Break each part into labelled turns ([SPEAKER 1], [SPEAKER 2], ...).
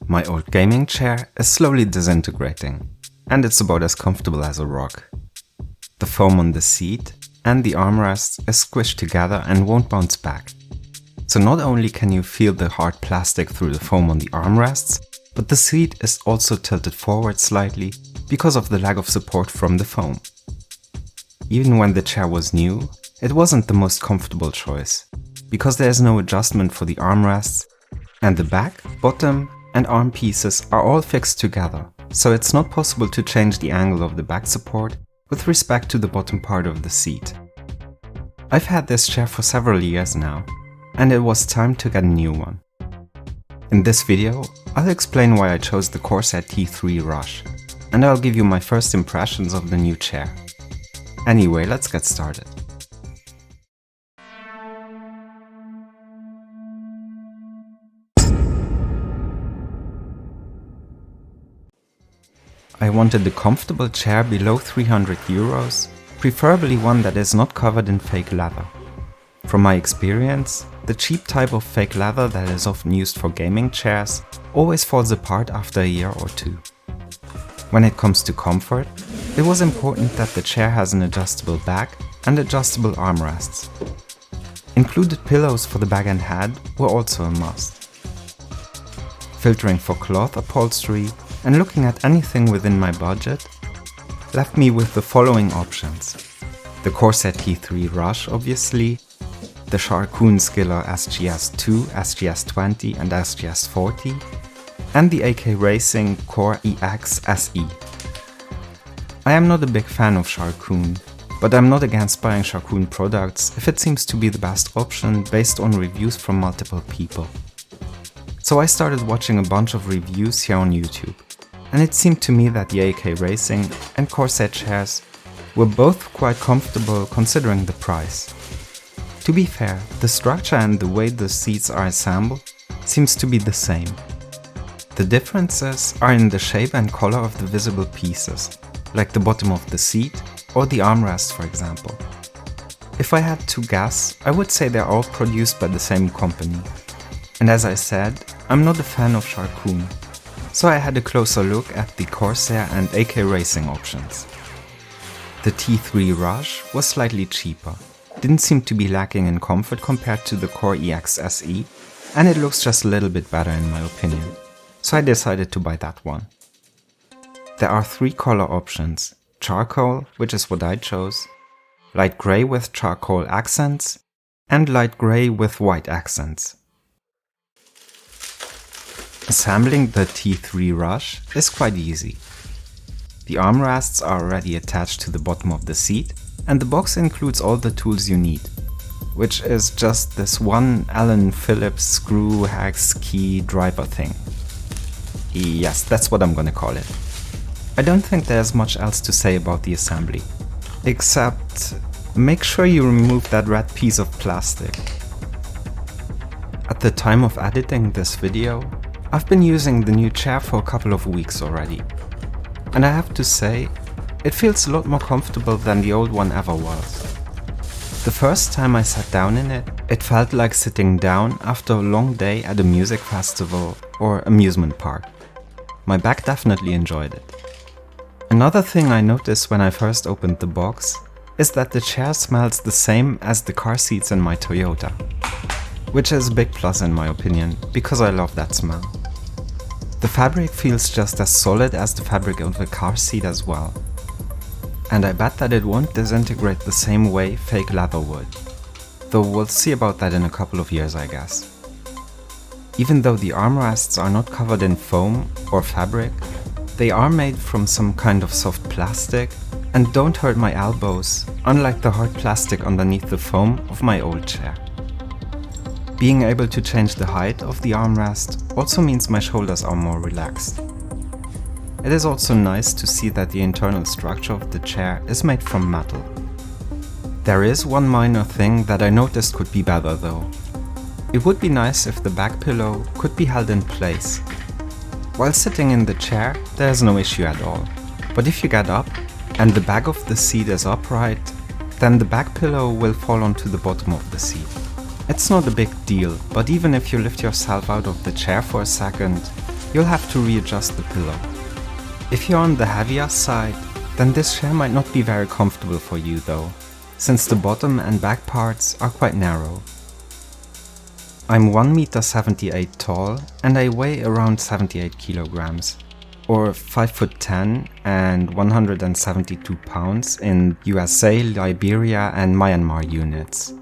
[SPEAKER 1] My old gaming chair is slowly disintegrating, and it's about as comfortable as a rock. The foam on the seat and the armrest is squished together and won't bounce back. So not only can you feel the hard plastic through the foam on the armrests, but the seat is also tilted forward slightly because of the lack of support from the foam. Even when the chair was new, it wasn't the most comfortable choice, because there is no adjustment for the armrests, and the back, bottom, and arm pieces are all fixed together, so it's not possible to change the angle of the back support with respect to the bottom part of the seat. I've had this chair for several years now, and it was time to get a new one. In this video, I'll explain why I chose the Corsair T3 RUSH, and I'll give you my first impressions of the new chair. Anyway, let's get started. I wanted a comfortable chair below 300 euros, preferably one that is not covered in fake leather. From my experience, the cheap type of fake leather that is often used for gaming chairs always falls apart after a year or two. When it comes to comfort, it was important that the chair has an adjustable back and adjustable armrests. Included pillows for the back and head were also a must. Filtering for cloth upholstery and looking at anything within my budget left me with the following options: the Corsair T3 RUSH obviously, the Sharkoon Skiller SGS2, SGS20 and SGS40, and the AKRacing Core EX SE. I am not a big fan of Sharkoon, but I'm not against buying Sharkoon products if it seems to be the best option based on reviews from multiple people. So I started watching a bunch of reviews here on YouTube, and it seemed to me that the AKRacing and Corsair chairs were both quite comfortable considering the price. To be fair, the structure and the way the seats are assembled seems to be the same. The differences are in the shape and color of the visible pieces, like the bottom of the seat or the armrest for example. If I had to guess, I would say they're all produced by the same company. And as I said, I'm not a fan of Sharkoon, so I had a closer look at the Corsair and AKRacing options. The T3 RUSH was slightly cheaper, didn't seem to be lacking in comfort compared to the Core EX SE, and it looks just a little bit better in my opinion, so I decided to buy that one. There are three color options: charcoal, which is what I chose, light grey with charcoal accents, and light grey with white accents. Assembling the T3 RUSH is quite easy. The armrests are already attached to the bottom of the seat, and the box includes all the tools you need, which is just this one Allen Phillips screw hex key driver thing. Yes, that's what I'm gonna call it. I don't think there's much else to say about the assembly, except make sure you remove that red piece of plastic. At the time of editing this video, I've been using the new chair for a couple of weeks already, and I have to say, it feels a lot more comfortable than the old one ever was. The first time I sat down in it, it felt like sitting down after a long day at a music festival or amusement park. My back definitely enjoyed it. Another thing I noticed when I first opened the box is that the chair smells the same as the car seats in my Toyota, which is a big plus in my opinion, because I love that smell. The fabric feels just as solid as the fabric of the car seat as well. And I bet that it won't disintegrate the same way fake leather would, though we'll see about that in a couple of years I guess. Even though the armrests are not covered in foam or fabric, they are made from some kind of soft plastic and don't hurt my elbows, unlike the hard plastic underneath the foam of my old chair. Being able to change the height of the armrest also means my shoulders are more relaxed. It is also nice to see that the internal structure of the chair is made from metal. There is one minor thing that I noticed could be better though. It would be nice if the back pillow could be held in place. While sitting in the chair, there is no issue at all. But if you get up and the back of the seat is upright, then the back pillow will fall onto the bottom of the seat. It's not a big deal, but even if you lift yourself out of the chair for a second, you'll have to readjust the pillow. If you're on the heavier side, then this chair might not be very comfortable for you though, since the bottom and back parts are quite narrow. I'm 1,78 m tall and I weigh around 78 kilograms, or 5'10" and 172 pounds in USA, Liberia and Myanmar units.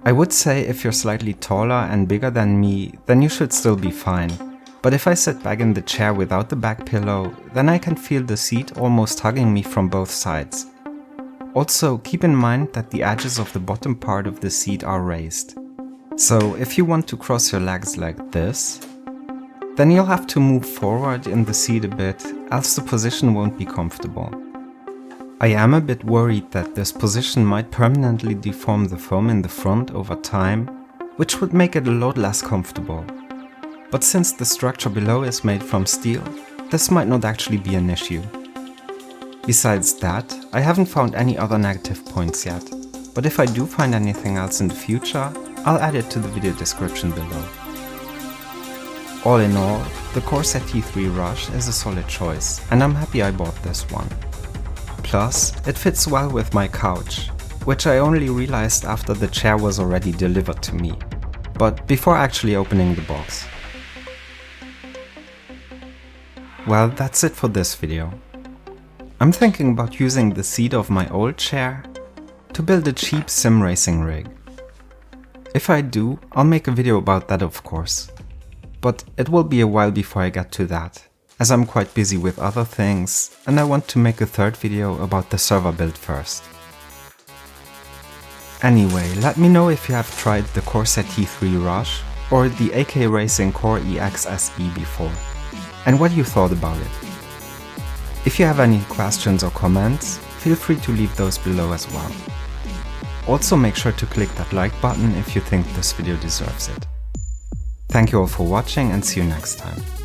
[SPEAKER 1] I would say if you're slightly taller and bigger than me, then you should still be fine. But if I sit back in the chair without the back pillow, then I can feel the seat almost hugging me from both sides. Also, keep in mind that the edges of the bottom part of the seat are raised. So if you want to cross your legs like this, then you'll have to move forward in the seat a bit, else the position won't be comfortable. I am a bit worried that this position might permanently deform the foam in the front over time, which would make it a lot less comfortable. But since the structure below is made from steel, this might not actually be an issue. Besides that, I haven't found any other negative points yet, but if I do find anything else in the future, I'll add it to the video description below. All in all, the Corsair T3 RUSH is a solid choice, and I'm happy I bought this one. Plus, it fits well with my couch, which I only realized after the chair was already delivered to me, but before actually opening the box. Well, that's it for this video. I'm thinking about using the seat of my old chair to build a cheap sim racing rig. If I do, I'll make a video about that of course. But it will be a while before I get to that, as I'm quite busy with other things and I want to make a third video about the server build first. Anyway, let me know if you have tried the Corsair T3 RUSH or the AKRacing Core EX SE before, and what you thought about it. If you have any questions or comments, feel free to leave those below as well. Also make sure to click that like button if you think this video deserves it. Thank you all for watching and see you next time.